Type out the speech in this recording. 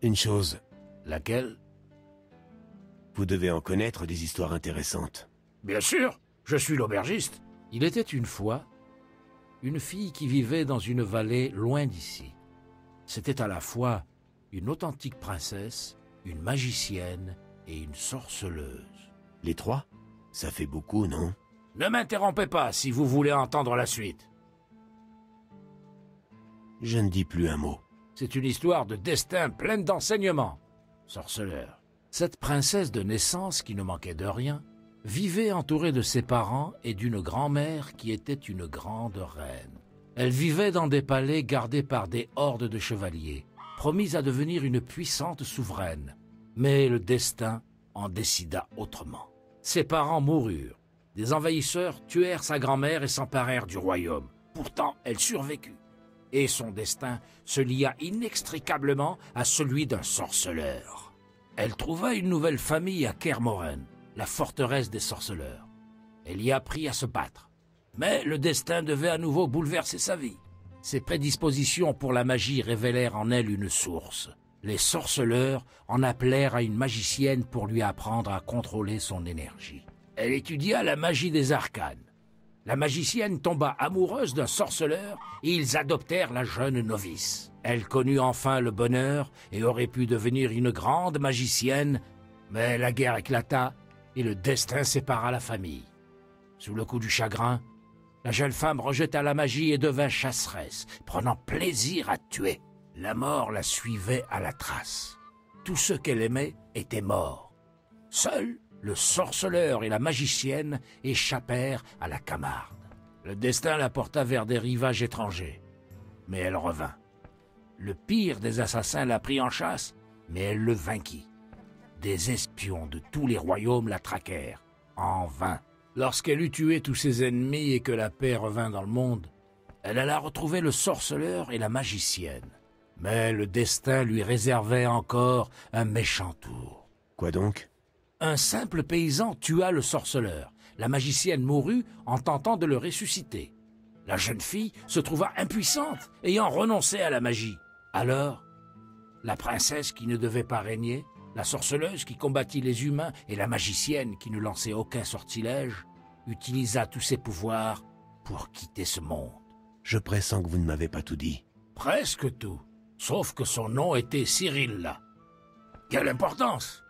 Une chose, Laquelle? vous devez en connaître des histoires intéressantes. Bien sûr, je suis l'aubergiste. Il était une fois une fille qui vivait dans une vallée loin d'ici. C'était à la fois une authentique princesse, une magicienne et une sorceleuse. Les trois? Ça fait beaucoup, non? Ne m'interrompez pas si vous voulez entendre la suite. Je ne dis plus un mot. C'est une histoire de destin pleine d'enseignements. Sorceleur. Cette princesse de naissance qui ne manquait de rien vivait entourée de ses parents et d'une grand-mère qui était une grande reine. Elle vivait dans des palais gardés par des hordes de chevaliers, promis à devenir une puissante souveraine. Mais le destin en décida autrement. Ses parents moururent. Des envahisseurs tuèrent sa grand-mère et s'emparèrent du royaume. Pourtant, elle survécut. Et son destin se lia inextricablement à celui d'un sorceleur. Elle trouva une nouvelle famille à Kermoren, la forteresse des sorceleurs. Elle y apprit à se battre. Mais le destin devait à nouveau bouleverser sa vie. Ses prédispositions pour la magie révélèrent en elle une source. Les sorceleurs en appelèrent à une magicienne pour lui apprendre à contrôler son énergie. Elle étudia la magie des arcanes. La magicienne tomba amoureuse d'un sorceleur et ils adoptèrent la jeune novice. Elle connut enfin le bonheur et aurait pu devenir une grande magicienne, mais la guerre éclata et le destin sépara la famille. Sous le coup du chagrin, la jeune femme rejeta la magie et devint chasseresse, prenant plaisir à tuer. La mort la suivait à la trace. Tous ceux qu'elle aimait étaient morts. Seuls le sorceleur et la magicienne échappèrent à la Camarde. Le destin la porta vers des rivages étrangers, mais elle revint. Le pire des assassins la prit en chasse, mais elle le vainquit. Des espions de tous les royaumes la traquèrent, en vain. Lorsqu'elle eut tué tous ses ennemis et que la paix revint dans le monde, elle alla retrouver le sorceleur et la magicienne. Mais le destin lui réservait encore un méchant tour. Quoi donc? Un simple paysan tua le sorceleur. La magicienne mourut en tentant de le ressusciter. La jeune fille se trouva impuissante, ayant renoncé à la magie. Alors, la princesse qui ne devait pas régner, la sorceleuse qui combattit les humains et la magicienne qui ne lançait aucun sortilège, utilisa tous ses pouvoirs pour quitter ce monde. Je pressens que vous ne m'avez pas tout dit. Presque tout, sauf que son nom était Cyrilla. Quelle importance!